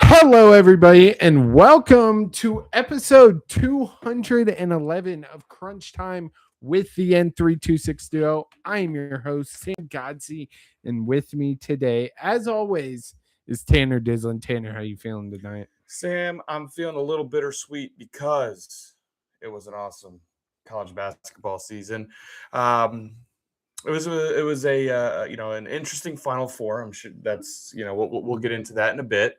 Hello, everybody, and welcome to episode 211 of Crunch Time with the N326 Duo. I am your host, Sam Godsey, and with me today, as always, is Tanner Dislin. Tanner, how you feeling tonight? Sam, I'm feeling a little bittersweet because it was an awesome college basketball season. It was an interesting Final Four. I'm sure that's we'll get into that in a bit.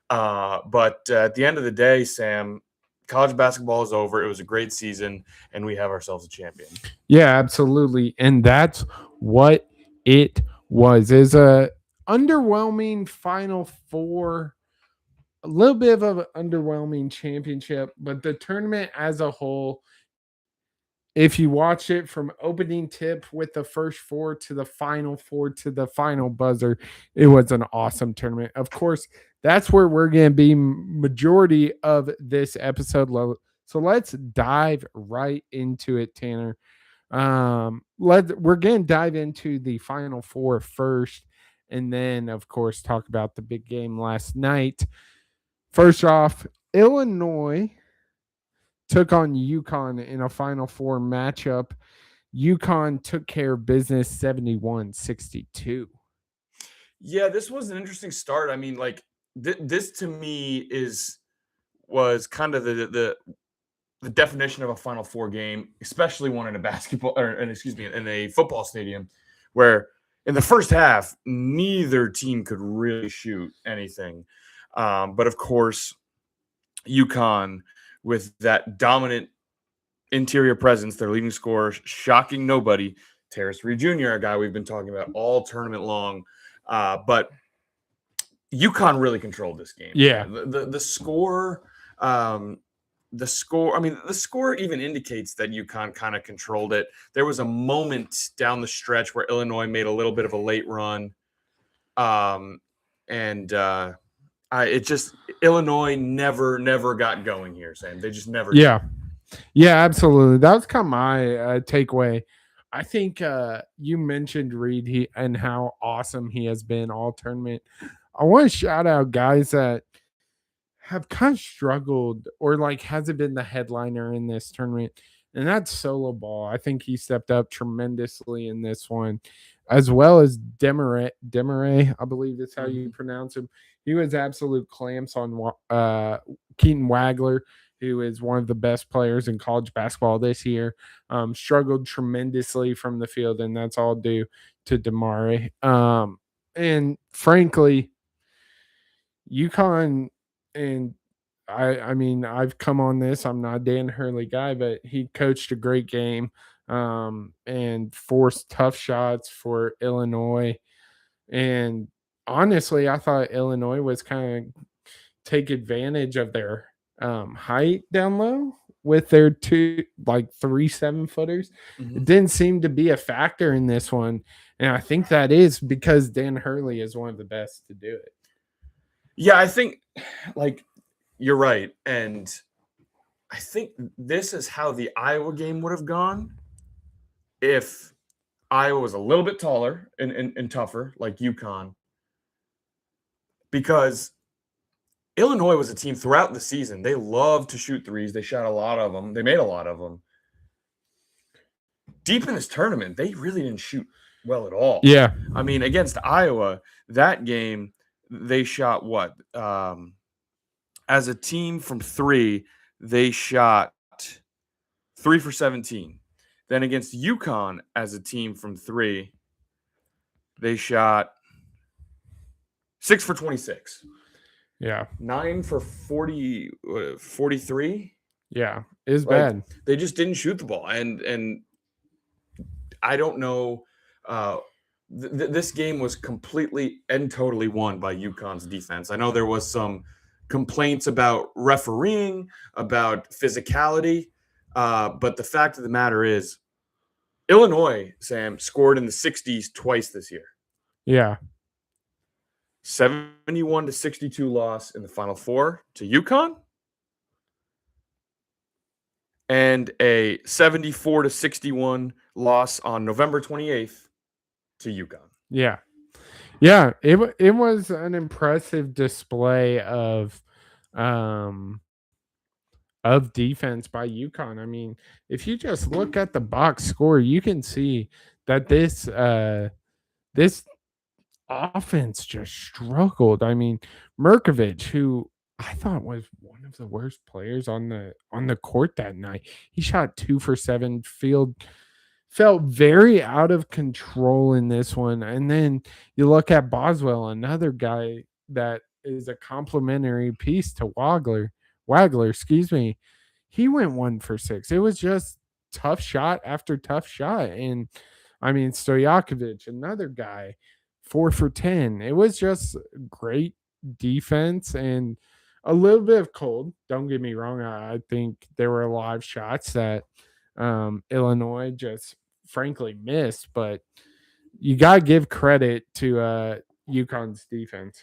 But at the end of the day, Sam, college basketball is over. It was a great season, and we have ourselves a champion. Yeah, absolutely, and that's what it was. Is a underwhelming Final Four, a little bit of an underwhelming championship, but the tournament as a whole, if you watch it from opening tip with the first four to the final four to the final buzzer, it was an awesome tournament. Of course, that's where we're going to be majority of this episode. So let's dive right into it, Tanner. We're going to dive into the final four first, and then, of course, talk about the big game last night. First off, Illinois took on UConn in a Final Four matchup. UConn took care of business 71-62. Yeah, this was an interesting start. I mean, this to me was kind of the definition of a Final Four game, especially one in a in a football stadium, where in the first half neither team could really shoot anything. But of course, UConn, with that dominant interior presence, their leading scorer, shocking nobody, Terrace Reed Jr., a guy we've been talking about all tournament long. But UConn really controlled this game. Yeah. The score. The score even indicates that UConn kind of controlled it. There was a moment down the stretch where Illinois made a little bit of a late run. Illinois never got going here, Sam. They just never did. Yeah, absolutely. That was kind of my takeaway. I think you mentioned Reed and how awesome he has been all tournament. I want to shout out guys that have kind of struggled or hasn't been the headliner in this tournament, and that's Solo Ball. I think he stepped up tremendously in this one, as well as Demaray, I believe is how you pronounce him. He was absolute clamps on Keaton Wagler, who is one of the best players in college basketball this year. Struggled tremendously from the field, and that's all due to Demaray. And frankly, UConn, and I mean, I've come on this. I'm not a Dan Hurley guy, but he coached a great game and forced tough shots for Illinois. And honestly, I thought Illinois was kind of take advantage of their height down low with their 3 7-footers. Mm-hmm. It didn't seem to be a factor in this one. And I think that is because Dan Hurley is one of the best to do it. Yeah, I think you're right. And I think this is how the Iowa game would have gone if Iowa was a little bit taller and tougher, like UConn. Because Illinois was a team throughout the season. They loved to shoot threes. They shot a lot of them. They made a lot of them. Deep in this tournament, they really didn't shoot well at all. Yeah. I mean, against Iowa, that game, they shot what? As a team from three, they shot 3 for 17. Then against UConn, as a team from three, they shot 6 for 26. Yeah. 9 for 43. Yeah, it's bad. They just didn't shoot the ball. And I don't know. This game was completely and totally won by UConn's defense. I know there was some complaints about refereeing, about physicality. But the fact of the matter is, Illinois, Sam, scored in the 60s twice this year. Yeah. 71-62 loss in the Final Four to UConn, and a 74-61 loss on November 28th to UConn. Yeah. Yeah, it was an impressive display um of defense by UConn. I mean, if you just look at the box score, you can see that this offense just struggled. I mean, Merkovich, who I thought was one of the worst players on the court that night, he shot 2 for 7. Field felt very out of control in this one. And then you look at Boswell, another guy that is a complementary piece to Wagler, excuse me. He went 1 for 6. It was just tough shot after tough shot. And I mean, Stojakovic, another guy, 4 for 10. It was just great defense and a little bit of cold. Don't get me wrong. I think there were a lot of shots that Illinois just frankly missed, but you got to give credit to UConn's defense.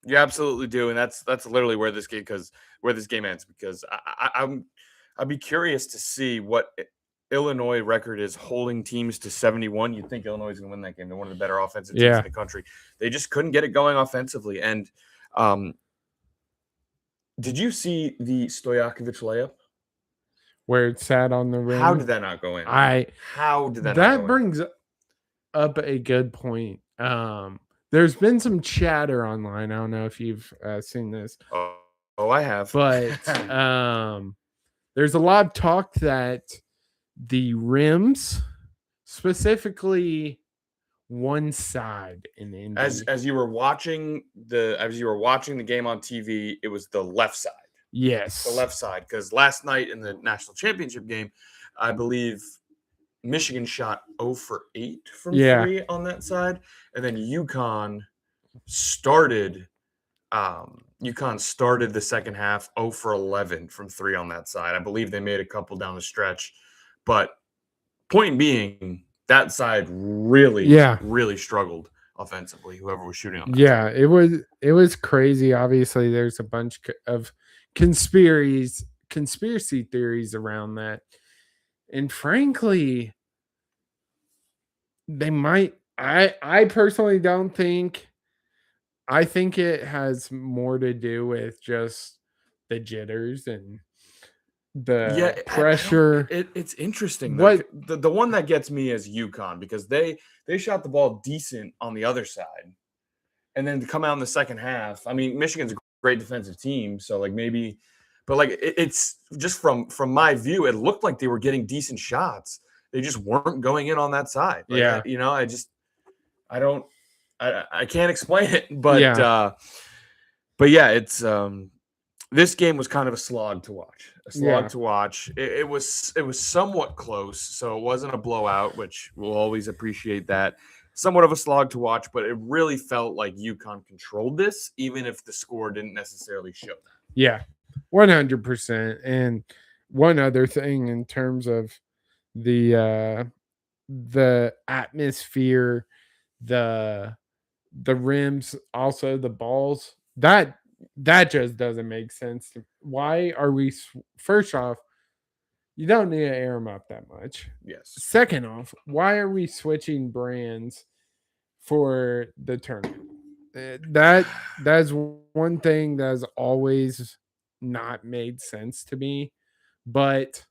You absolutely do, and that's literally where this game ends. Because I'd be curious to see what Illinois record is holding teams to 71. You'd think Illinois is going to win that game. They're one of the better offensive teams in the country. They just couldn't get it going offensively. And did you see the Stojakovic layup? Where it sat on the rim? How did that not go in? How did that not go in? That brings up a good point. There's been some chatter online. I don't know if you've seen this. Oh, I have. But there's a lot of talk that the rims, specifically one side in the as you were watching the game on TV, it was the left side. Yes, the left side, because last night in the national championship game, I believe Michigan shot 0 for 8 from 3 on that side, and then UConn started the second half 0 for 11 from 3 on that side. I believe they made a couple down the stretch, but point being, that side really struggled offensively. Whoever was shooting on that side. it was crazy. Obviously, there's a bunch of conspiracy theories around that, and frankly, they might. I personally don't think. I think it has more to do with just the jitters and the pressure. It's interesting. What the one that gets me is UConn, because they shot the ball decent on the other side, and then to come out in the second half. I mean, Michigan's a great defensive team, so like maybe, but like it's just from my view, it looked like they were getting decent shots. They just weren't going in on that side. Like, I can't explain it, but yeah, it's this game was kind of a slog to watch. It was somewhat close, so it wasn't a blowout, which we'll always appreciate that. Somewhat of a slog to watch, but it really felt like UConn controlled this, even if the score didn't necessarily show that. Yeah, 100%. And one other thing in terms of the atmosphere, the rims, also the balls, that just doesn't make sense. Why are we, first off, you don't need to air them up that much. Yes. Second off, why are we switching brands for the tournament? That's one thing that's always not made sense to me. But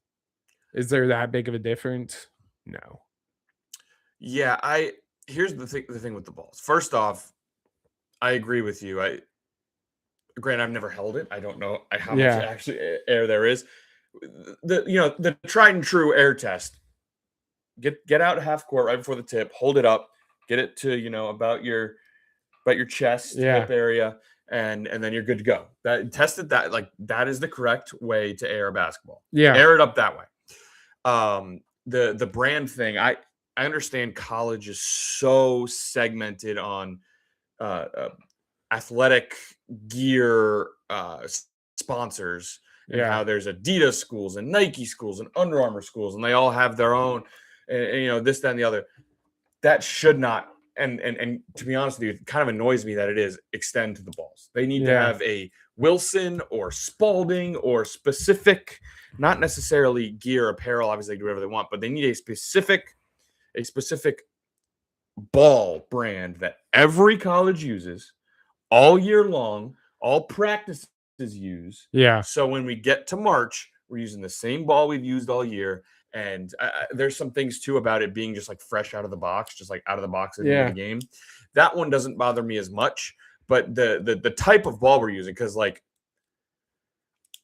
is there that big of a difference? No. Yeah, here's the thing with the balls. First off, I agree with you. Granted, I've never held it. I don't know how much actually air there is. The tried and true air test. Get out half court right before the tip, hold it up, get it to about your chest, hip area, and then you're good to go. That is the correct way to air a basketball. Yeah, air it up that way. The brand thing, I understand college is so segmented on athletic gear sponsors, and how there's Adidas schools and Nike schools and Under Armour schools, and they all have their own, this, that, and the other. That should not, and to be honest with you, it kind of annoys me that it is, extend to the balls. They need to have a Wilson or Spalding or specific, not necessarily gear, apparel. Obviously, they do whatever they want, but they need a specific ball brand that every college uses all year long, all practices use. Yeah. So when we get to March, we're using the same ball we've used all year. And there's some things too about it being just like fresh out of the box, just like out of the box at the end of the game. That one doesn't bother me as much, but the type of ball we're using, because like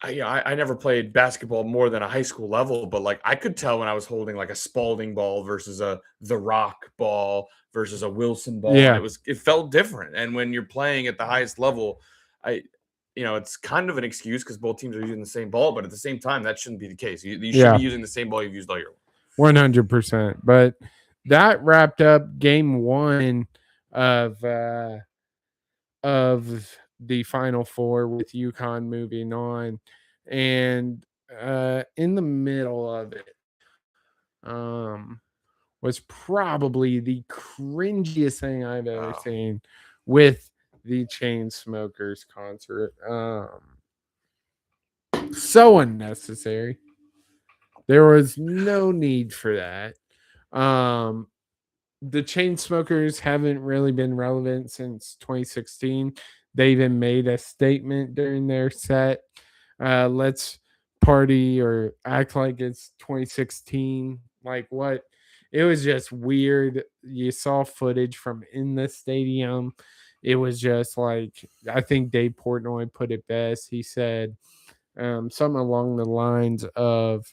I never played basketball more than a high school level, but like I could tell when I was holding like a Spalding ball versus a The Rock ball versus a Wilson ball, Yeah. and it felt different. And when you're playing at the highest level, it's kind of an excuse because both teams are using the same ball, but at the same time, that shouldn't be the case. You should be using the same ball you've used all year. 100%. But that wrapped up game one of the Final Four, with UConn moving on. And in the middle of it was probably the cringiest thing I've ever seen with the Chainsmokers concert. So unnecessary. There was no need for that. The Chainsmokers haven't really been relevant since 2016. They even made a statement during their set. Let's party or act like it's 2016. Like what? It was just weird. You saw footage from in the stadium. It was just like, I think Dave Portnoy put it best. He said something along the lines of,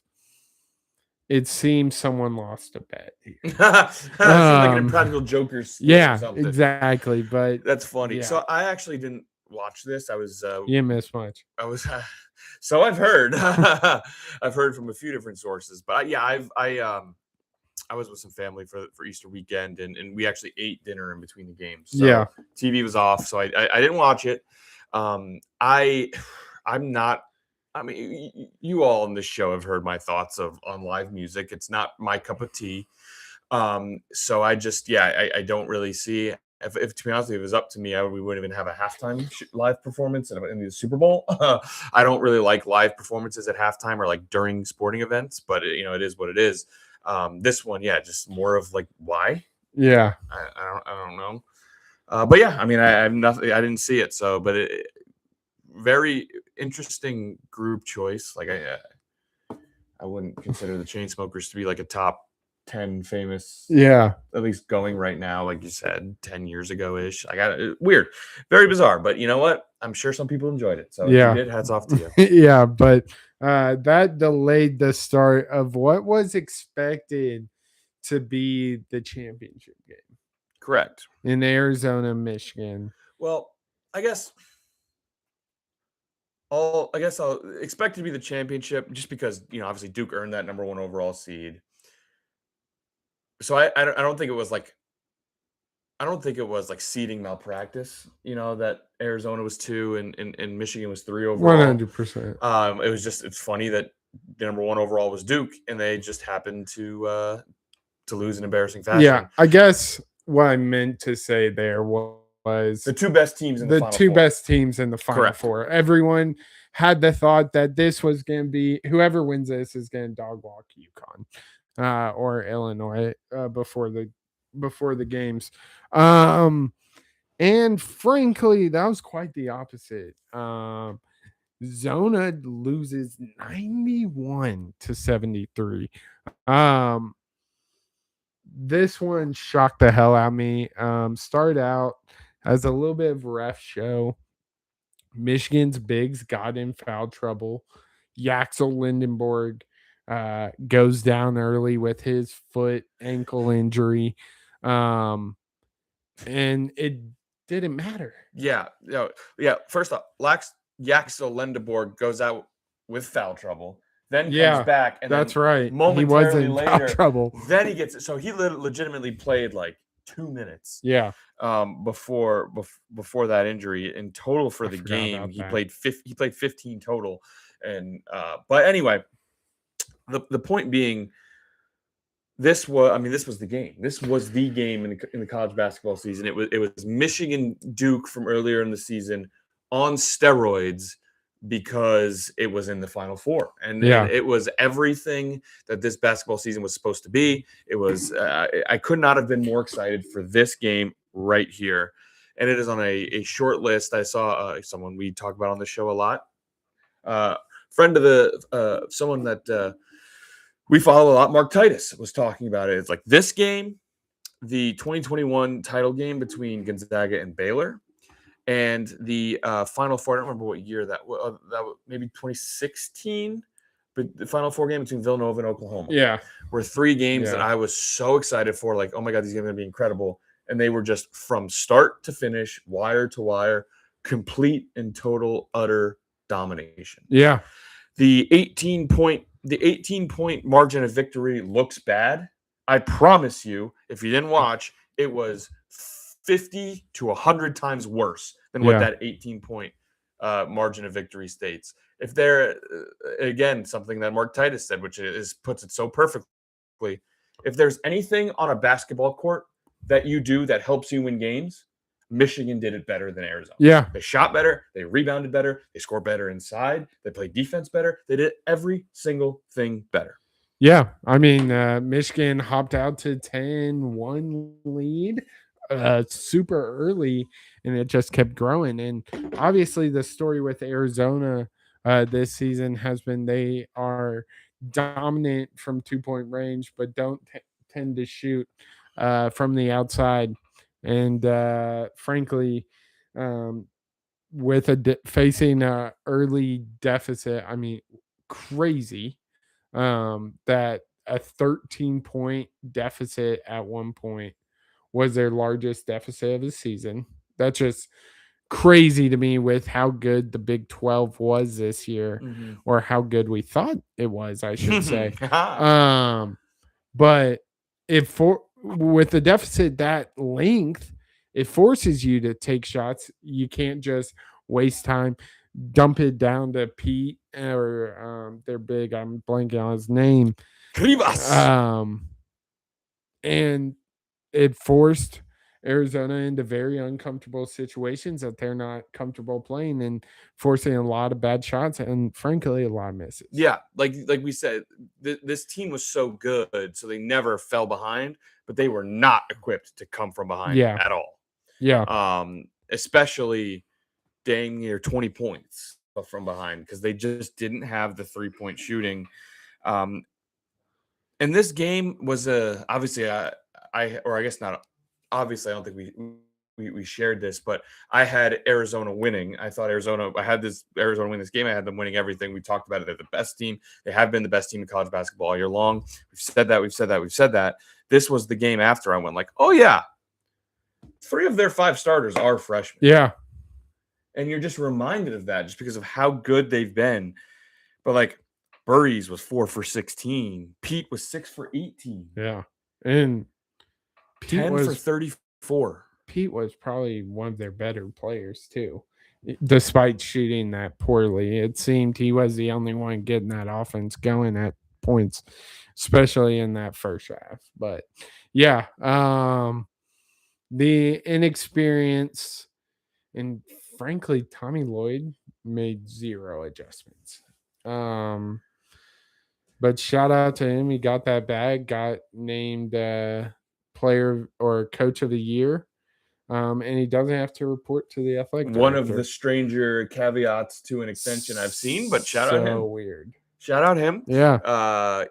it seems someone lost a bet here. Seems like an Impractical Jokers. Yeah, exactly. But that's funny. Yeah. So I actually didn't watch this. I was you missed much. I was so I've heard I've heard from a few different sources, but I was with some family for Easter weekend, and we actually ate dinner in between the games. So TV was off, so I didn't watch it. I'm not. I mean, you all on this show have heard my thoughts on live music. It's not my cup of tea. So I just, I don't really see. If to be honest, if it was up to me, we wouldn't even have a halftime live performance in the Super Bowl. I don't really like live performances at halftime or like during sporting events, but it is what it is. This one, just more of like why. Yeah, I don't know. But yeah, I mean, I have nothing. I didn't see it, so but very interesting group choice. Like I wouldn't consider the Chainsmokers to be like a top 10 famous. Yeah, at least going right now, like you said, 10 years ago ish. I got it weird, very bizarre. But you know what? I'm sure some people enjoyed it. So if you did, hats off to you. Yeah, but that delayed the start of what was expected to be the championship game. Correct. In Arizona, Michigan. Well, I guess I'll expect it to be the championship just because, obviously Duke earned that number 1 overall seed. So I don't think it was like seeding malpractice, that Arizona was 2 and Michigan was 3 overall. 100%. It was just, it's funny that the number 1 overall was Duke and they just happened to lose in embarrassing fashion. Yeah, I guess what I meant to say there was the 2 best teams in the Final Four. Best teams in the Final Four. Everyone had the thought that this was going to be, whoever wins this is going to dog walk UConn or Illinois before the games. And frankly, that was quite the opposite. Zona loses 91-73. This one shocked the hell out of me. Started out as a little bit of ref show. Michigan's bigs got in foul trouble. Yaxel Lindenborg goes down early with his foot ankle injury. And it didn't matter. Yeah. First off, Yaxel Lindenborg goes out with foul trouble. Then comes back, and that's right. Momentarily he was in later, foul trouble. Then he gets it. So he legitimately played like 2 minutes. Yeah. Before that injury, in total for the game, he played 15 total. And but anyway, the point being, this was the game. This was the game in the college basketball season. It was Michigan Duke from earlier in the season on steroids because it was in the Final Four, and Yeah. it was everything that this basketball season was supposed to be. It was I could not have been more excited for this game right here, and it is on a short list. I saw someone we talk about on the show a lot, friend of the someone that we follow a lot, Mark Titus, was talking about it. It's like this game, the 2021 title game between Gonzaga and Baylor, and the Final Four. I don't remember what year that was. That was maybe 2016. But the Final Four game between Villanova and Oklahoma. Yeah. Were 3 games that I was so excited for. Like, oh my God, these games are going to be incredible. And they were just from start to finish, wire to wire, complete and total, utter domination. Yeah. The 18-point margin of victory looks bad. I promise you, if you didn't watch, it was 50 to 100 times worse than what that 18-point margin of victory states. If there, again, something that Mark Titus said, which puts it so perfectly, if there's anything on a basketball court that you do that helps you win games, Michigan did it better than Arizona. Yeah. They shot better. They rebounded better. They scored better inside. They played defense better. They did every single thing better. Yeah. I mean, Michigan hopped out to 10-1 lead super early, and it just kept growing. And obviously the story with Arizona this season has been they are dominant from 2-point range, but don't tend to shoot from the outside. And frankly, with facing a early deficit, I mean, crazy that a 13-point deficit at one point was their largest deficit of the season. That's just crazy to me with how good the Big 12 was this year, or how good we thought it was, I should say. But with the deficit that length, it forces you to take shots. You can't just waste time, dump it down to Pete or they're big. I'm blanking on his name. Krivas. And it forced Arizona into very uncomfortable situations that they're not comfortable playing, and forcing a lot of bad shots and frankly a lot of misses. Yeah, like we said, this team was so good, so they never fell behind, but they were not equipped to come from behind at all. Yeah. Especially dang near 20 points from behind, because they just didn't have the 3-point shooting. And this game was obviously I guess not obviously, I don't think we shared this, but I had Arizona winning. I had this Arizona win this game. I had them winning everything. We talked about it. They're the best team. They have been the best team in college basketball all year long. We've said that. This was the game after I went like, oh yeah, 3 of their 5 starters are freshmen. Yeah. And you're just reminded of that just because of how good they've been. But like Burries was 4 for 16. Pete was 6 for 18. Yeah. And Pete 10 for 34. Pete was probably one of their better players too, despite shooting that poorly. It seemed he was the only one getting that offense going at points, especially in that first half. But yeah, the inexperience, and frankly, Tommy Lloyd made 0 adjustments. But shout out to him. He got that bag, got named player or coach of the year. And he doesn't have to report to the athletic director. One of the stranger caveats to an extension I've seen, but shout out him. So weird. Shout out him. Yeah.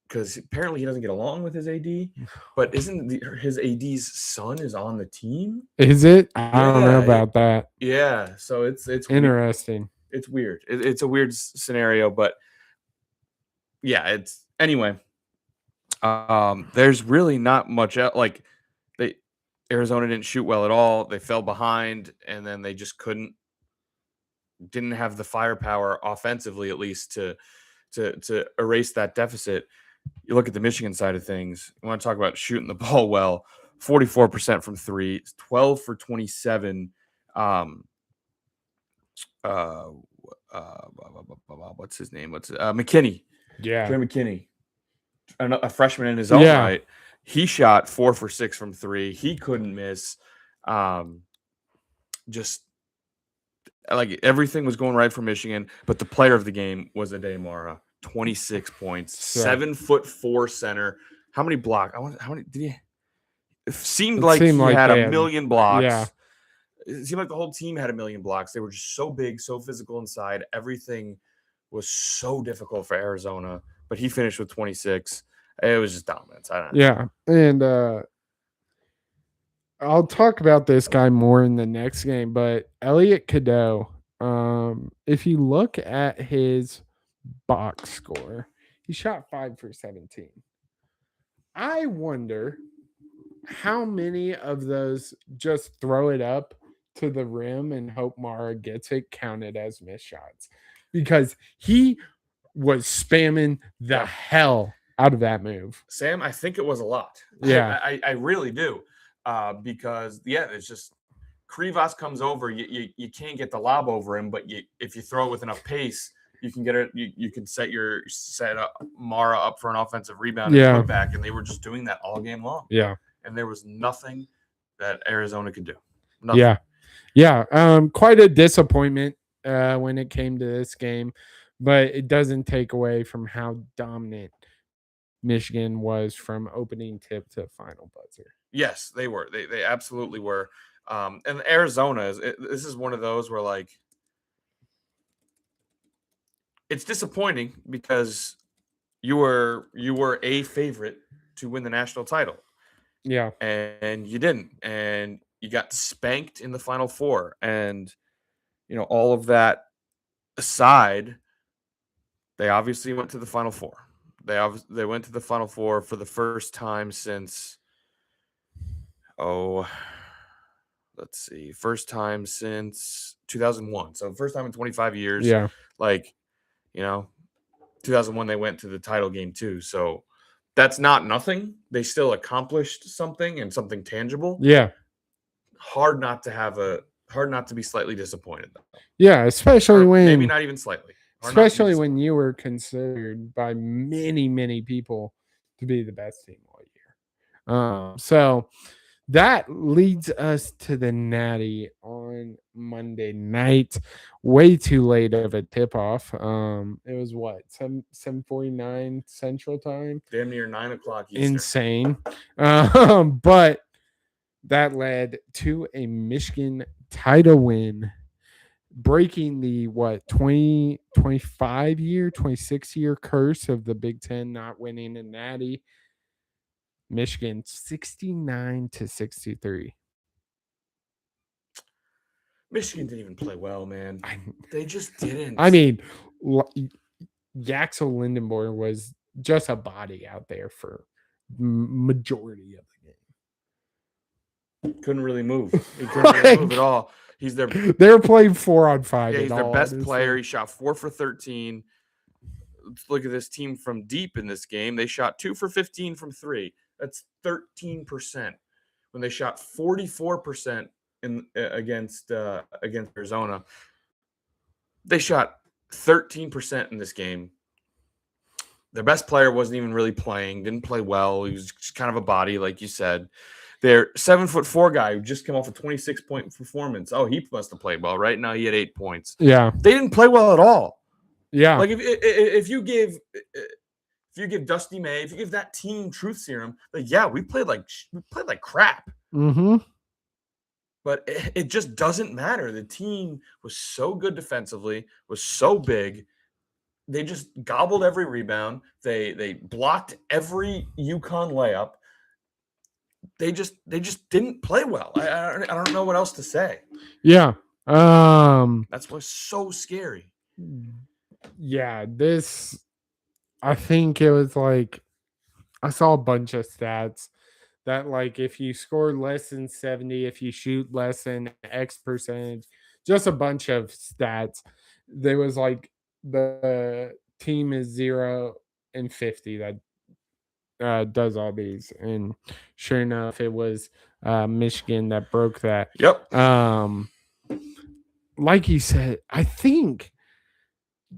Because apparently he doesn't get along with his AD, but isn't his AD's son is on the team? Is it? I don't know about that. Yeah, so it's interesting. Weird. It's weird. It's a weird scenario, but yeah, it's anyway. There's really not much else. Like Arizona didn't shoot well at all. They fell behind, and then they just didn't have the firepower offensively, at least to erase that deficit. You look at the Michigan side of things. You want to talk about shooting the ball well? 44% from 3, 12 for 27. What's his name? McKinney? Yeah, Trey McKinney, a freshman in his own right. He shot 4 for 6 from 3. He couldn't miss. Just Like everything was going right for Michigan, but the player of the game was Ade Mara. 26 points, So, 7'4" center. How many blocks? How many did he? It seemed it like seemed he like had they a had, million yeah, blocks. It seemed like the whole team had a million blocks. They were just so big, so physical inside. Everything was so difficult for Arizona, but he finished with 26. It was just dominance. yeah. And I'll talk about this guy more in the next game, but Elliot Cadeau, if you look at his box score, he shot 5 for 17. I wonder how many of those just throw it up to the rim and hope Mara gets it counted as missed shots, because he was spamming the Yeah. hell out of that move. Sam, I think it was a lot. Yeah. I really do. Because it's just Krivas comes over, you can't get the lob over him, but if you throw it with enough pace, you can get it. You can set Mara up for an offensive rebound Yeah. and putback, and they were just doing that all game long. Yeah. And there was nothing that Arizona could do. Nothing. Yeah. Yeah. Quite a disappointment when it came to this game, but it doesn't take away from how dominant Michigan was from opening tip to final buzzer. Yes, they were. They absolutely were. And Arizona this is one of those where like it's disappointing because you were a favorite to win the national title. Yeah. And you didn't. And you got spanked in the Final Four. And all of that aside, they obviously went to the Final Four. They went to the Final Four for the first time since first time since 2001. So first time in 25 years. Yeah. 2001 they went to the title game too. So that's not nothing. They still accomplished something and something tangible. Yeah. Hard not to be slightly disappointed though. Yeah, especially when maybe not even slightly. Especially when you were considered by many, many people to be the best team all year. So that leads us to the Natty on Monday night. Way too late of a tip-off. It was what, 7:49 Central Time? Damn near 9 o'clock Eastern. Insane. But that led to a Michigan title win, breaking the 25 year, 26 year curse of the Big Ten not winning a Natty. Michigan 69-63. Michigan didn't even play well, man. They just didn't. I mean, Yaxel Lindenborg was just a body out there for majority of the game. Couldn't really move. He couldn't really move at all. They were playing 4-on-5. Yeah, he's their best player. He shot 4 for 13. Let's look at this team from deep in this game. They shot 2 for 15 from 3. That's 13%. When they shot 44% against Arizona, they shot 13% in this game. Their best player wasn't even really playing. Didn't play well. He was just kind of a body, like you said. Their 7'4" guy who just came off a 26-point performance. Oh, he must have played well, right? Now he had 8 points. Yeah, they didn't play well at all. Yeah, like if you give Dusty May, if you give that team truth serum, like we played like crap. Mm-hmm. But it just doesn't matter. The team was so good defensively, was so big. They just gobbled every rebound. They blocked every UConn layup. They just didn't play well. I don't know what else to say. Yeah. That's what's so scary. Yeah, I think it was like I saw a bunch of stats that like if you score less than 70, if you shoot less than X percentage, just a bunch of stats. There was like the team is 0 and 50 that does all these, and sure enough, it was Michigan that broke that. Yep. Like you said, I think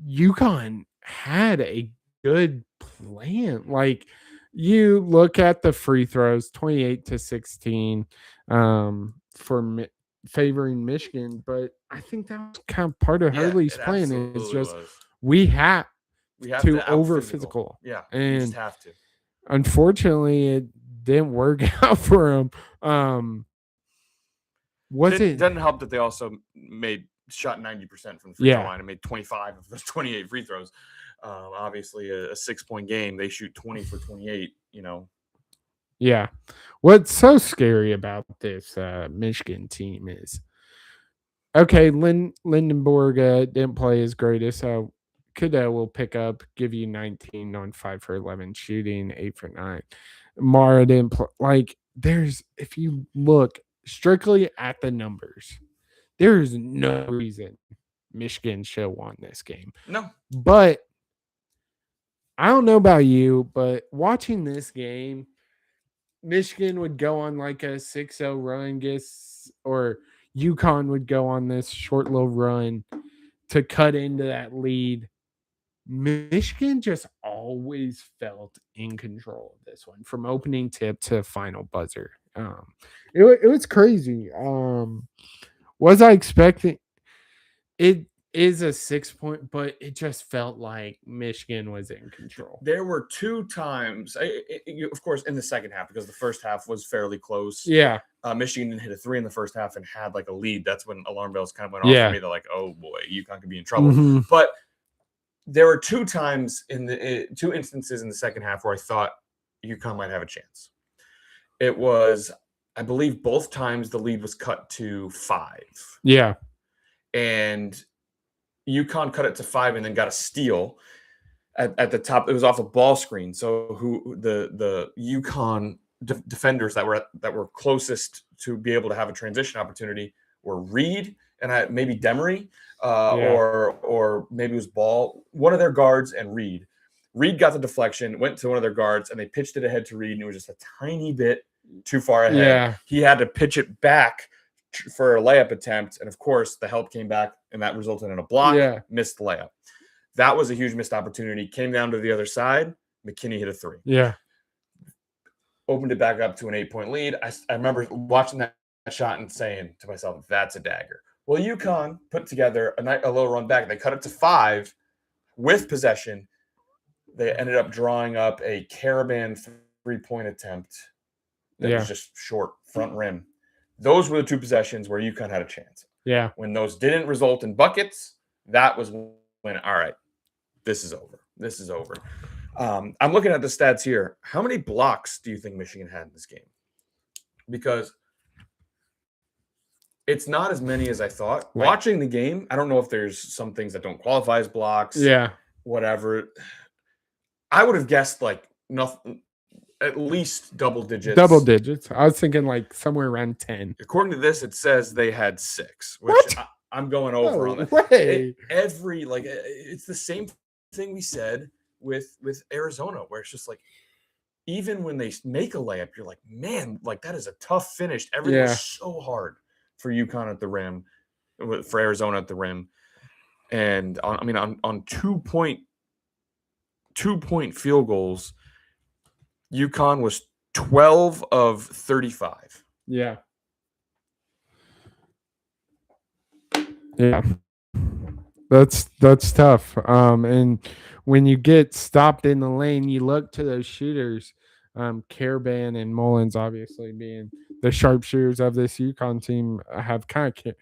UConn had a good plan. Like you look at the free throws, 28-16 for favoring Michigan, but I think that was kind of part of Yeah, Hurley's it plan is absolutely just was. we have We have to to over out-physical. physical. Yeah, you just And have to. unfortunately, it didn't work out for him. Doesn't help that they also shot 90% from the free throw Yeah. line and made 25 of those 28 free throws. Obviously, a 6-point game, they shoot 20 for 28. Yeah. What's so scary about this Michigan team is okay, Lindenborg didn't play his greatest, so Cadet will pick up, give you 19 on 5 for 11 shooting, 8 for 9. Mara didn't play. Like, if you look strictly at the numbers, there is no reason Michigan should have won this game. No. But I don't know about you, but watching this game, Michigan would go on like a 6-0 run, or UConn would go on this short little run to cut into that lead. Michigan just always felt in control of this one from opening tip to final buzzer. It was crazy. Was I expecting it? Is a 6-point, but it just felt like Michigan was in control. There were 2 times, of course, in the second half, because the first half was fairly close. Yeah. Michigan didn't hit a 3 in the first half and had like a lead. That's when alarm bells kind of went off for me. They're like, oh boy, UConn could be in trouble. Mm-hmm. But there were 2 times 2 instances in the second half where I thought UConn might have a chance. It was, I believe, both times the lead was cut to 5. Yeah. And UConn cut it to 5 and then got a steal at the top. It was off a ball screen. So the UConn defenders that were closest to be able to have a transition opportunity were Reed and maybe Demery, or maybe it was Ball, one of their guards, and Reed. Reed got the deflection, went to one of their guards, and they pitched it ahead to Reed, and it was just a tiny bit too far ahead. Yeah. He had to pitch it back for a layup attempt, and of course the help came back and that resulted in a block. Missed the layup. That was a huge missed opportunity. Came down to the other side. McKinney hit a 3. Opened it back up to an 8-point lead. I remember watching that shot and saying to myself, that's a dagger. Well, UConn put together a little run back. They cut it to 5 with possession. They ended up drawing up a Caravan 3-point attempt that was just short, front rim. Those were the 2 possessions where UConn had a chance. Yeah. When those didn't result in buckets, that was when, all right, this is over. This is over. I'm looking at the stats here. How many blocks do you think Michigan had in this game? Because it's not as many as I thought. Right. Watching the game, I don't know if there's some things that don't qualify as blocks. Yeah. Whatever. I would have guessed like nothing. At least double digits. Double digits. I was thinking like somewhere around 10. According to this, it says they had 6. Which what? I'm going over on that. It's the same thing we said with Arizona, where it's just like, even when they make a layup, you're like, man, like that is a tough finish. Everything was so hard for UConn at the rim, for Arizona at the rim, and on 2-point field goals. UConn was 12 of 35. Yeah. That's tough. And when you get stopped in the lane, you look to those shooters. Caravan and Mullins, obviously being the sharpshooters of this UConn team, have kind of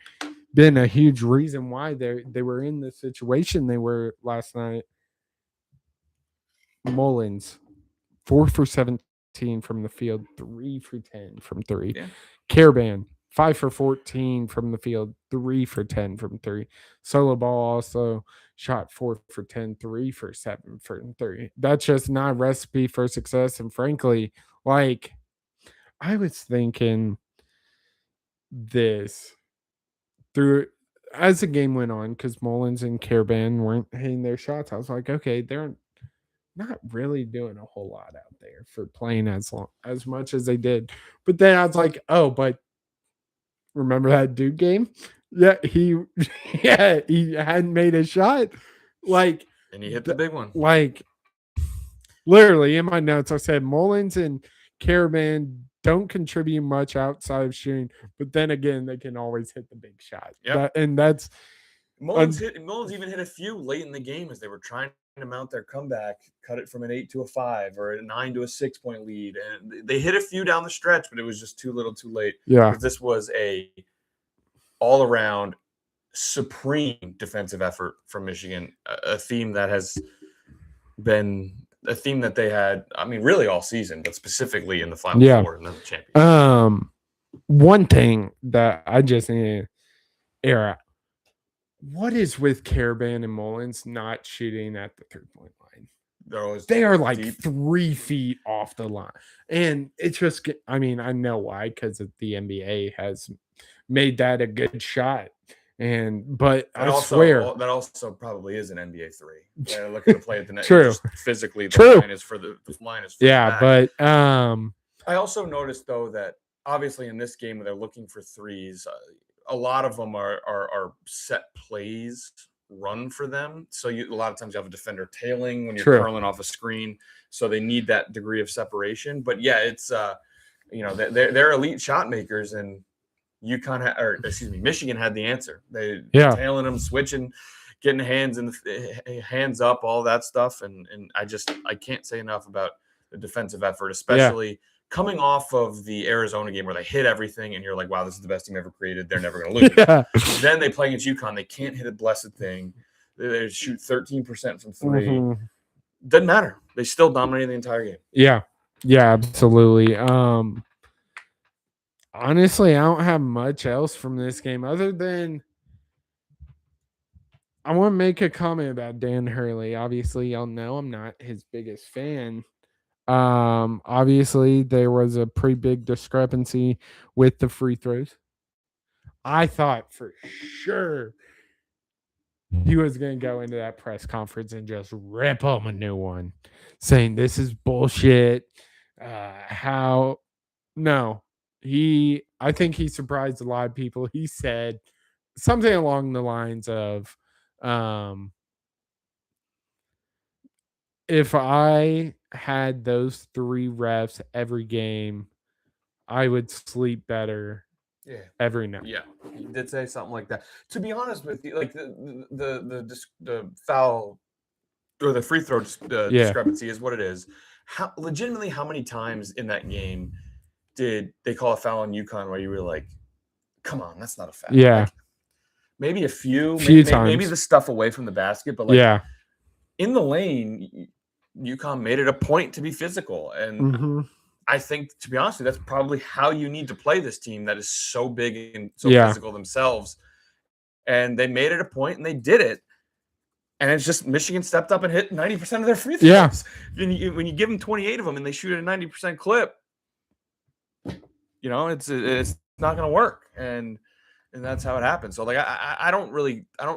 been a huge reason why they were in the situation they were last night. Mullins, 4 for 17 from the field, 3 for 10 from 3. Yeah. Caravan, 5 for 14 from the field, 3 for 10 from 3. Solo Ball also shot 4 for 10, 3 for 7 from 3. That's just not a recipe for success. And frankly, like, I was thinking this through as the game went on, because Mullins and Caravan weren't hitting their shots. I was like, okay, they're not really doing a whole lot out there for playing as much as they did. But then I was like, oh, but remember that Duke game? Yeah, he hadn't made a shot. Like, and he hit the big one. Like, literally in my notes, I said Mullins and Caravan don't contribute much outside of shooting, but then again, they can always hit the big shot. Yep. And that's Mullins even hit a few late in the game as they were trying to mount their comeback, cut it from an 8 to a 5 or a 9 to a 6-point lead. And they hit a few down the stretch, but it was just too little too late. Yeah. Because this was a all-around supreme defensive effort from Michigan, a theme that has been a theme that they had, I mean, really all season, but specifically in the Final Four and then the championship. One thing that I just need to air out. What is with Karaban and Mullins not shooting at the 3-point line? They are like deep. 3 feet off the line. And it's just, I mean, I know why, because the NBA has made that a good shot. But I swear that also probably is an NBA 3. They're looking to play at the net. True. Physically, line is for the line is for yeah, but I also noticed though that obviously in this game they're looking for threes. A lot of them are set plays run for them. So a lot of times you have a defender tailing when you're curling off a screen. So they need that degree of separation. But yeah, it's they're elite shot makers, and Michigan had the answer. They tailing them, switching, getting hands up, all that stuff. And I can't say enough about the defensive effort, especially coming off of the Arizona game where they hit everything and you're like, wow, this is the best team ever created. They're never going to lose. Then they play against UConn. They can't hit a blessed thing. They shoot 13% from 3. Mm-hmm. Doesn't matter. They still dominated the entire game. Yeah. Yeah, absolutely. Honestly, I don't have much else from this game other than I want to make a comment about Dan Hurley. Obviously, y'all know I'm not his biggest fan. Obviously, there was a pretty big discrepancy with the free throws. I thought for sure he was going to go into that press conference and just rip him a new one, saying this is bullshit. I think he surprised a lot of people. He said something along the lines of, if I had those 3 refs every game, I would sleep better every night. Yeah, he did say something like that. To be honest with you, like the foul or the free throw discrepancy is what it is. How many times in that game did they call a foul on UConn where you were like, come on, that's not a foul? Yeah. Like, maybe a few times. Maybe the stuff away from the basket, but like in the lane, UConn made it a point to be physical. And I think, to be honest with you, that's probably how you need to play this team that is so big and so physical themselves. And they made it a point, and they did it. And it's just Michigan stepped up and hit 90% of their free throws. Yeah. When you give them 28 of them and they shoot at a 90% clip, it's not going to work. And that's how it happened. So, like, I don't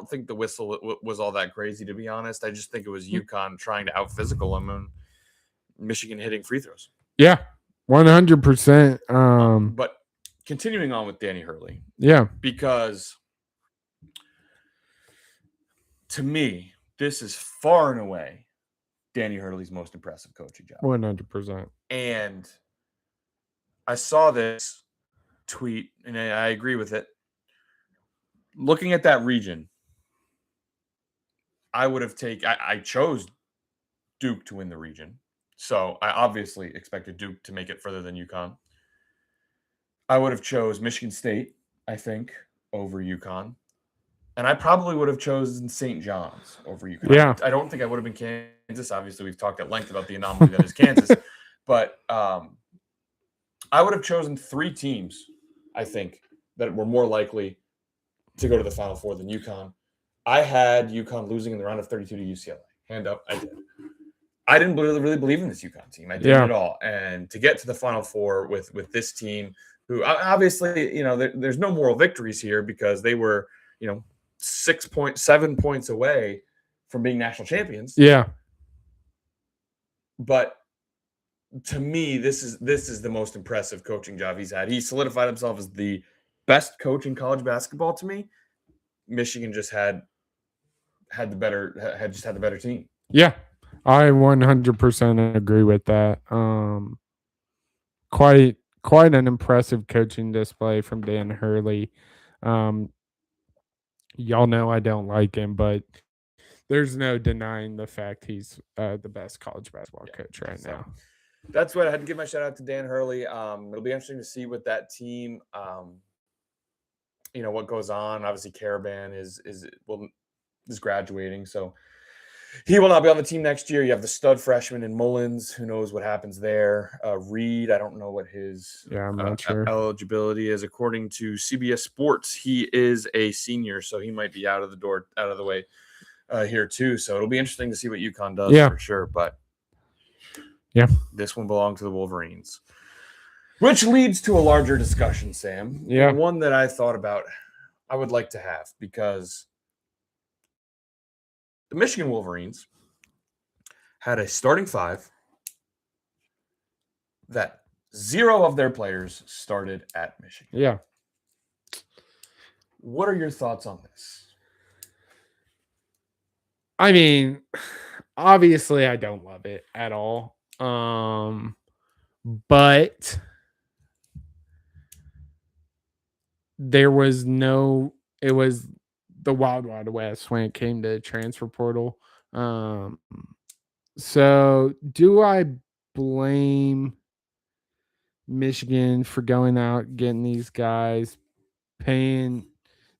think the whistle was all that crazy, to be honest. I just think it was UConn trying to out-physical them and Michigan hitting free throws. Yeah, 100%. But continuing on with Danny Hurley. Yeah. Because to me, this is far and away Danny Hurley's most impressive coaching job. 100%. And I saw this tweet, and I agree with it. Looking at that region, I chose Duke to win the region. So I obviously expected Duke to make it further than UConn. I would have chose Michigan State, I think, over UConn. And I probably would have chosen St. John's over UConn. Yeah. I don't think I would have been Kansas. Obviously, we've talked at length about the anomaly that is Kansas. But I would have chosen 3 teams, I think, that were more likely to go to the Final Four than UConn. I had UConn losing in the round of 32 to UCLA. Hand up, I did. I didn't really believe in this UConn team. I didn't at all. And to get to the Final Four with this team, who obviously, there's no moral victories here because they were, 7 points away from being national champions. Yeah. But to me, this is the most impressive coaching job he's had. He solidified himself as the best coach in college basketball to me. Michigan just had the better team. Yeah. I 100% agree with that. Quite quite an impressive coaching display from Dan Hurley. Um, y'all know I don't like him, but there's no denying the fact he's the best college basketball coach right so now. that's what I had to give my shout out to Dan Hurley. It'll be interesting to see with that team. What goes on. Obviously, Caravan is graduating, so he will not be on the team next year. You have the stud freshman in Mullins. Who knows what happens there? Reed, I don't know what his I'm not sure. eligibility is. According to CBS Sports, he is a senior, so he might be out of the way here too. So it'll be interesting to see what UConn does for sure. But this one belonged to the Wolverines. Which leads to a larger discussion, Sam. Yeah. And one that I thought about I would like to have, because the Michigan Wolverines had a starting five that 0 of their players started at Michigan. Yeah. What are your thoughts on this? I mean, obviously I don't love it at all. But it was the Wild Wild West when it came to transfer portal. So do I blame Michigan for going out, getting these guys, they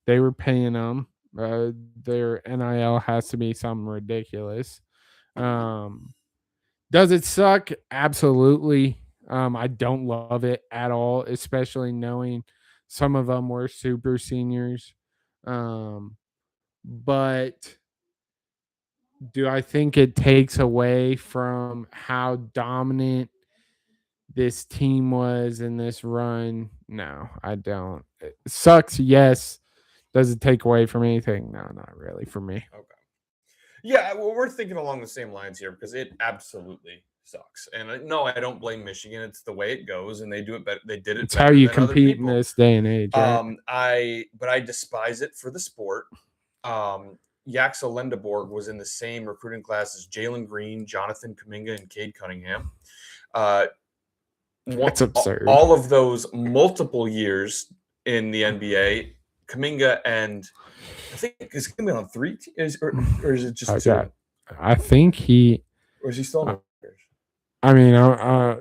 were paying them. Their NIL has to be something ridiculous. Does it suck? Absolutely. I don't love it at all, especially knowing some of them were super seniors. But do I think it takes away from how dominant this team was in this run? No, I don't. It sucks, yes. Does it take away from anything? No, not really for me. Okay. Yeah, well, we're thinking along the same lines here, because it absolutely sucks. And no, I don't blame Michigan. It's the way it goes, and they do it better. They did it. It's how you compete in this day and age. Right? I despise it for the sport. Yaxel Lendeborg was in the same recruiting class as Jalen Green, Jonathan Kuminga, and Cade Cunningham. That's absurd. All of those multiple years in the NBA, Kuminga and I think is Kuminga on 3 teams, or is it just 2? I think he. Or is he still on the Warriors? I mean,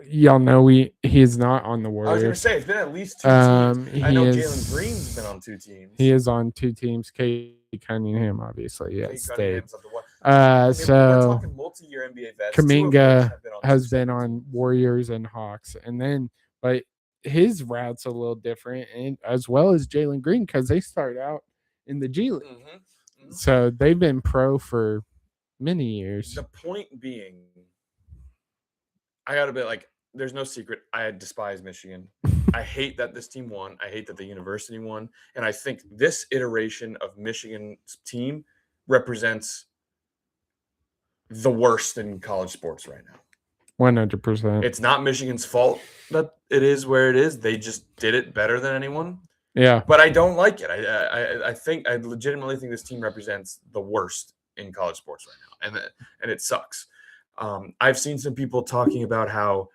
y'all know he is not on the Warriors. I was going to say it's been at least 2 teams. I know Jalen Green's been on 2 teams. He is on 2 teams. Cade Cunningham, obviously, stayed. We're so talking multi-year NBA vets. Kaminga has been on Warriors and Hawks, and then but his route's a little different, and as well as Jalen Green, because they start out in the G League. Mm-hmm. So they've been pro for many years. The point being, I got to be like, there's no secret. I despise Michigan. I hate that this team won. I hate that the university won. And I think this iteration of Michigan's team represents the worst in college sports right now. 100%. It's not Michigan's fault that it is where it is. They just did it better than anyone. Yeah. But I don't like it. I legitimately think this team represents the worst in college sports right now. And it sucks. I've seen some people talking about how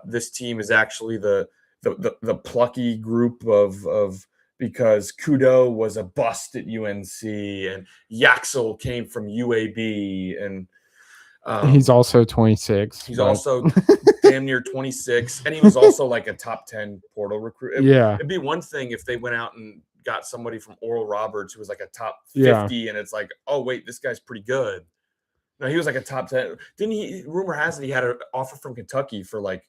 this team is actually the plucky group of because Kudo was a bust at UNC and Yaxel came from UAB, and he's also 26. He's also damn near 26, and he was also like a top 10 portal recruit. It'd be one thing if they went out and got somebody from Oral Roberts who was like a top 50, and it's like, oh wait, this guy's pretty good. No, he was like a top 10. Didn't he? Rumor has it he had an offer from Kentucky for like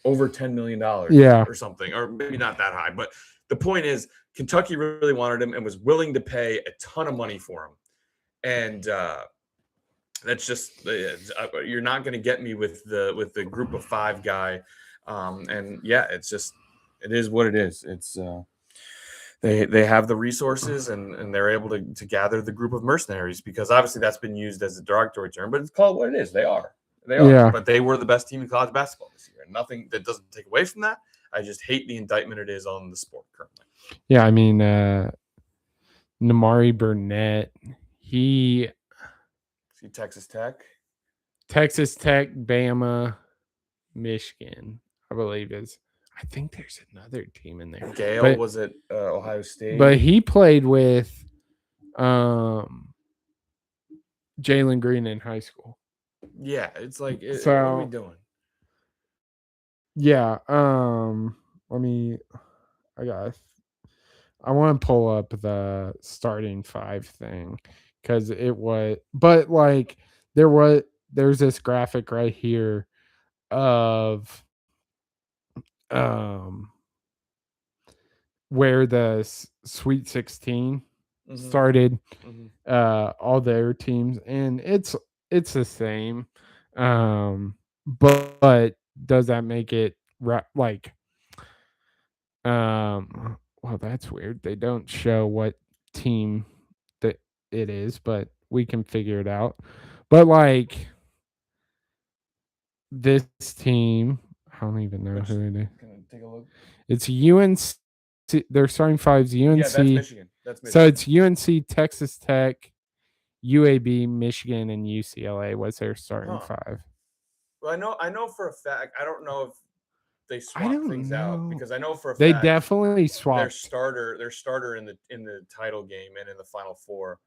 over $10 million or something, or maybe not that high. But the point is, Kentucky really wanted him and was willing to pay a ton of money for him. And that's just, you're not going to get me with the group of 5 guy. And yeah, it's just, it is what it is. It's they have the resources and they're able to gather the group of mercenaries, because obviously that's been used as a derogatory term, but it's called what it is. They are. Yeah. But they were the best team in college basketball this year. Nothing that doesn't take away from that. I just hate the indictment it is on the sport currently. Yeah, I mean, Namari Burnett, he Texas Tech, Bama, Michigan, I believe is. I think there's another team in there. Gale But- was at Ohio State. But he played with Jalen Green in high school. yeah, it's like, what are So- we doing? Yeah. I want to pull up the starting 5 thing because it was, but like there's this graphic right here of where the Sweet 16 Mhm, started, mhm. all their teams, and it's the same. But does that make it like well, that's weird. They don't show what team that it is, but we can figure it out. But like this team, I don't even know who it is. Can I take a look? It's UNC. Their starting 5's UNC. Yeah, that's Michigan. That's Michigan. So it's UNC, Texas Tech, UAB, Michigan, and UCLA was their starting 5. Well, I know for a fact. I don't know if they swap don't things out know. because I know for a They fact definitely their swapped. starter in the title game and in the Final Four,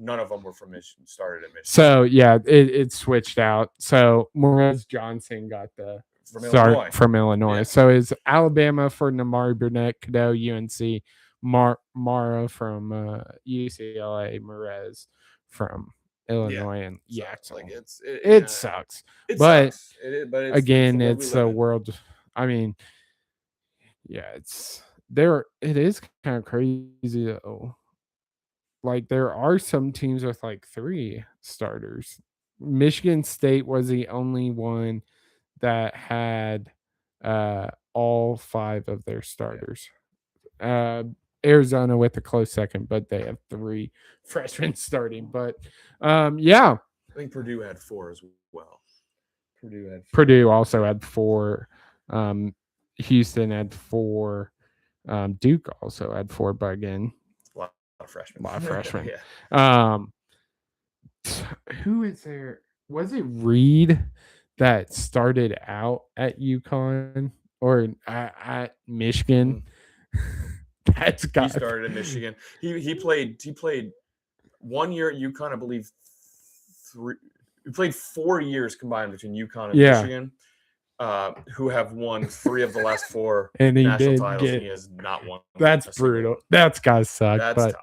none of them were from Michigan. Started at Michigan. So yeah, it switched out. So Morez Johnson got the From start Illinois. from Illinois. Yeah. So is Alabama for Namari Burnett, Cadeau, UNC, Mara from UCLA, Morez from Illinois, and So, Yaxel. like It sucks. It but sucks. But Again, the world we it's live the in. world. I mean, yeah, it's there. It is kind of crazy though. Like there are some teams with like 3 starters. Michigan State was the only one that had all 5 of their starters. Arizona with a close second, but they have 3 freshmen starting. But yeah, I think Purdue had 4 as well. Purdue also had 4. Houston had 4. Duke also had 4, but again, A lot of freshmen. A lot of freshmen. Yeah. Who is there? Was it Reed that started out at UConn or at Michigan? That's He got started at Michigan. He played 1 year at UConn, I believe. He played 4 years combined between UConn and Yeah. Michigan. Who have won 3 of the last 4 and he national did titles, and get. he has not won. That's a single brutal. one. That's gotta suck. That's but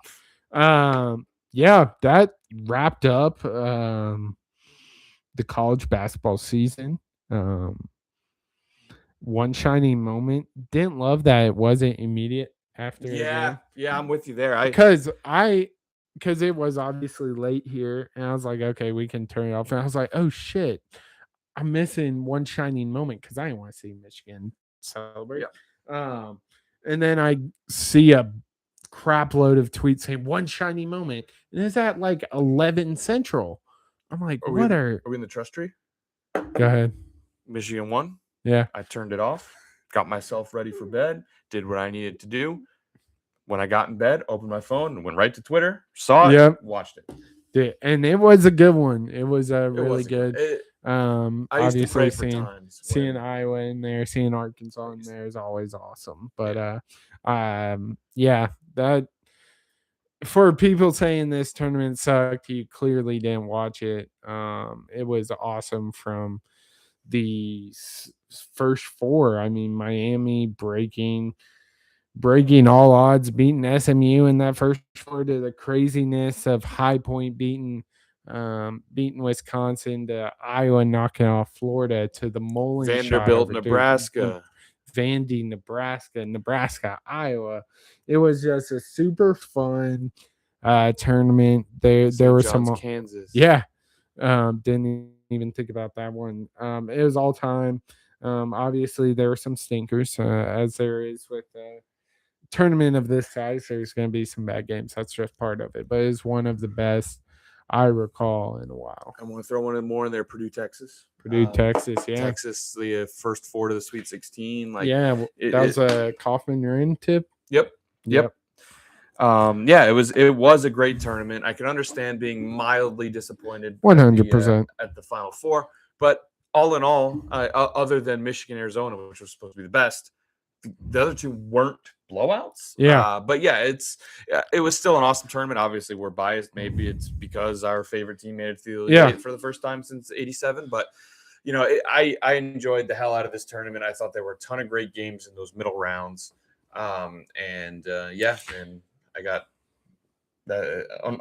tough. yeah, that wrapped up the college basketball season. One shining moment. Didn't love that it wasn't immediate after. Yeah, I'm with you there. Because it was obviously late here, and I was like, okay, we can turn it off. And I was like, oh shit, I'm missing one shining moment because I didn't want to see Michigan celebrate. And then I see a crap load of tweets saying one shiny moment, and it's at like 11 Central. I'm like, Are we in the trust tree? Go ahead. Michigan won. Yeah. I turned it off, got myself ready for bed, did what I needed to do. When I got in bed, opened my phone, and went right to Twitter, saw it, Yep. watched it. And it was a good one. It was a really was good. I used to Obviously pray for seeing times. seeing Iowa in there, seeing Arkansas in there is always awesome. But yeah, that for people saying this tournament sucked, you clearly didn't watch it. It was awesome from the first 4. I mean, Miami breaking all odds, beating SMU in that first 4 to the craziness of High Point beating Wisconsin, to Iowa knocking off Florida, to the Mullen Vanderbilt, shot over Nebraska. Vandy, Nebraska, Iowa. It was just a super fun tournament. There were some Kansas. Yeah. Didn't even think about that one. It was all time. Obviously there were some stinkers, as there is with tournament of this size. There's going to be some bad games. That's just part of it, but it's one of the best I recall in a while. I want to throw one more in there. Purdue, Texas. Texas, yeah. Texas, the first 4 to the Sweet 16. That was a Kaufman Rin tip. Yep. Yeah, it was a great tournament. I can understand being mildly disappointed 100% at the Final Four, but all in all, other than Michigan, Arizona, which was supposed to be the best, the other two weren't blowouts. Yeah. But yeah, it was still an awesome tournament. Obviously, we're biased. Maybe it's because our favorite team made it to the Elite Eight for the first time since '87. But I enjoyed the hell out of this tournament. I thought there were a ton of great games in those middle rounds. And I got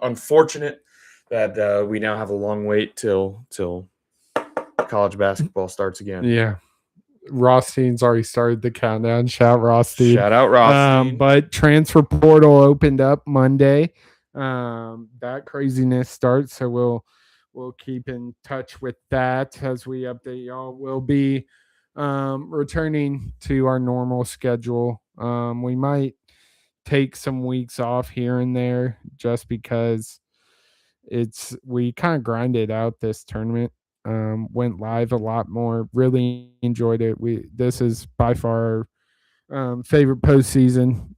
unfortunate that we now have a long wait till college basketball starts again. Yeah. Rothstein's already started the countdown. Shout Rothstein. Shout out Rothstein. But transfer portal opened up Monday. That craziness starts, so we'll keep in touch with that as we update y'all. We'll be returning to our normal schedule. We might take some weeks off here and there just because we kind of grinded out this tournament. Went live a lot more. Really enjoyed it. This is by far our favorite postseason,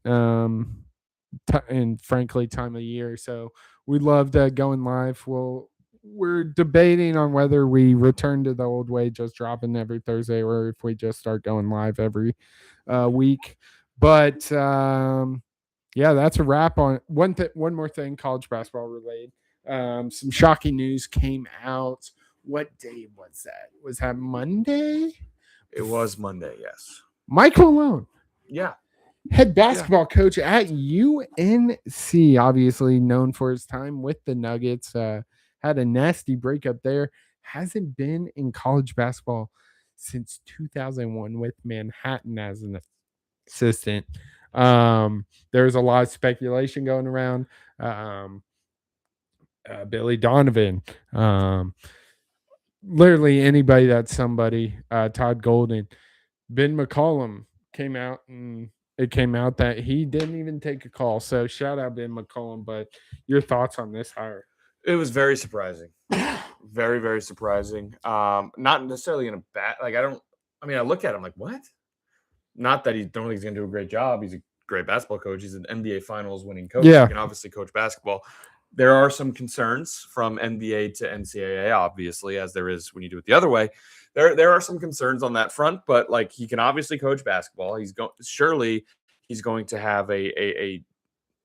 and frankly, time of year. So we loved going live. We're debating on whether we return to the old way, just dropping every Thursday, or if we just start going live every week. But yeah, that's a wrap on one more thing, college basketball related. Some shocking news came out. What day was that? Was that Monday? It was Monday, yes. Mike Malone. Yeah. Head basketball coach at UNC, obviously known for his time with the Nuggets. Had a nasty breakup there. Hasn't been in college basketball since 2001 with Manhattan as an assistant. There's a lot of speculation going around. Billy Donovan. Literally anybody that's somebody. Todd Golden. Ben McCollum came out, and it came out that he didn't even take a call. So shout out Ben McCollum. But your thoughts on this hire? It was very surprising. Very, very surprising. Not necessarily in a bad, I look at him like, what? Not that don't think he's going to do a great job. He's a great basketball coach. He's an NBA Finals winning coach. Yeah. He can obviously coach basketball. There are some concerns from NBA to NCAA, obviously, as there is when you do it the other way. There are some concerns on that front, but like he can obviously coach basketball. Surely he's going to have a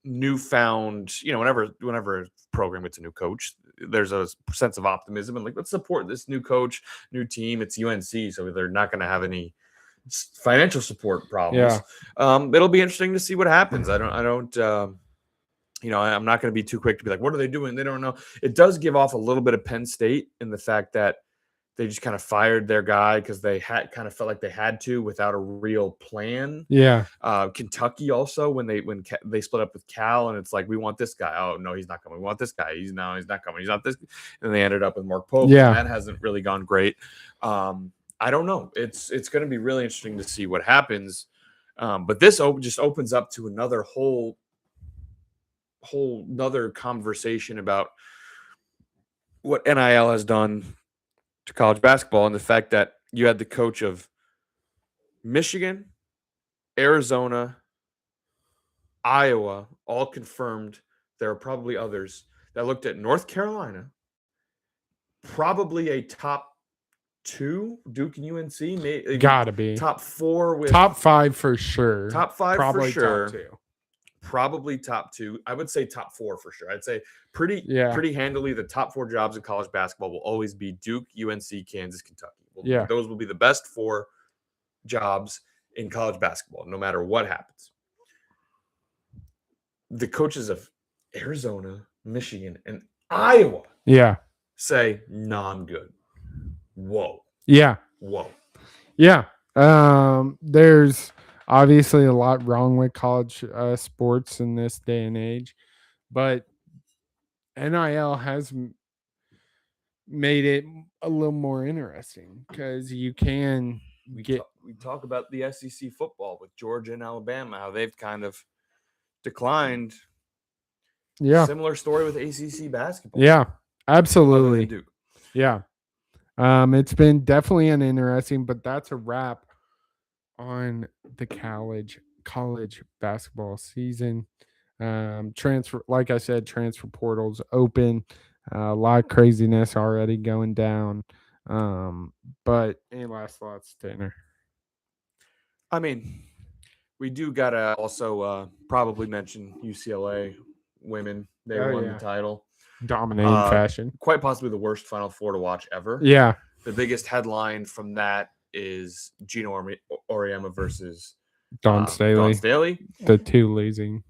newfound, whenever a program gets a new coach, there's a sense of optimism and like, let's support this new coach, new team. It's UNC, so they're not going to have any financial support problems. Yeah. It'll be interesting to see what happens. I'm not going to be too quick to be like, what are they doing? They don't know. It does give off a little bit of Penn State in the fact that they just kind of fired their guy because they had kind of felt like they had to without a real plan. Yeah. Kentucky also when they split up with Cal and it's like, we want this guy. Oh no, he's not coming. We want this guy. He's not coming. He's not this. And they ended up with Mark Pope. Yeah. And that hasn't really gone great. I don't know. It's going to be really interesting to see what happens. But this just opens up to another whole nother conversation about what NIL has done to college basketball and the fact that you had the coach of Michigan, Arizona, Iowa, all confirmed. There are probably others that looked at North Carolina, probably a top 2, Duke and UNC, maybe gotta be top 4 with top 5 for sure. Top 5 probably for sure. Top 2. Probably top 2. I would say top 4 for sure. I'd say pretty handily the top 4 jobs in college basketball will always be Duke, UNC, Kansas, Kentucky. Those will be the best 4 jobs in college basketball, no matter what happens. The coaches of Arizona, Michigan, and Iowa say, no, I'm good. Whoa. Yeah. Whoa. Yeah. There's obviously a lot wrong with college sports in this day and age, but NIL has made it a little more interesting because you can we talk about the SEC football with Georgia and Alabama, how they've kind of declined. Yeah. Similar story with ACC basketball. Yeah, absolutely. Yeah. It's been definitely an interesting, but that's a wrap on the college basketball season. Transfer, like I said, transfer portals open. A lot of craziness already going down. But any last thoughts, Tanner? I mean, We do gotta also probably mention UCLA women. They won the title. Dominating fashion. Quite possibly the worst Final Four to watch ever. Yeah. The biggest headline from that is Gino Auriemma versus Dawn Staley. The two losing.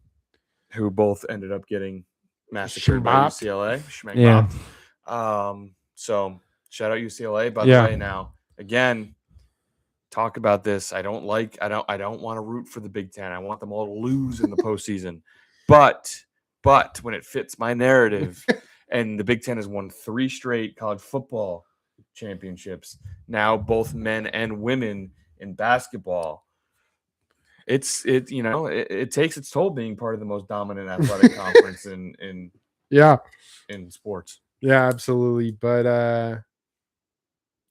Who both ended up getting massacred by UCLA. Yeah. So shout out UCLA. By the way, now again, talk about this. I don't want to root for the Big Ten. I want them all to lose in the postseason. But when it fits my narrative, and the Big Ten has won 3 straight college football championships, now both men and women in basketball. It takes its toll being part of the most dominant athletic conference in sports. Yeah, absolutely. But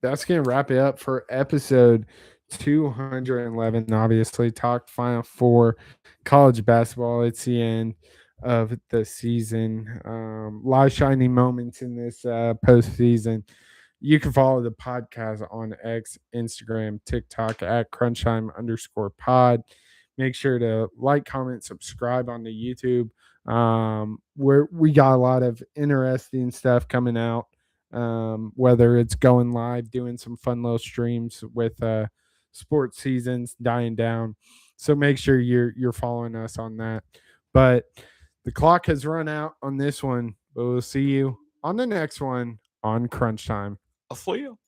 that's gonna wrap it up for episode 211. Obviously, talked Final Four college basketball. It's the end of the season. A lot of shining moments in this postseason. You can follow the podcast on X, Instagram, TikTok at crunchtime_pod. Make sure to like, comment, subscribe on the YouTube. We got a lot of interesting stuff coming out. Whether it's going live, doing some fun little streams with sports seasons dying down. So make sure you're following us on that. But the clock has run out on this one, but we'll see you on the next one on Crunch Time. I'll see you.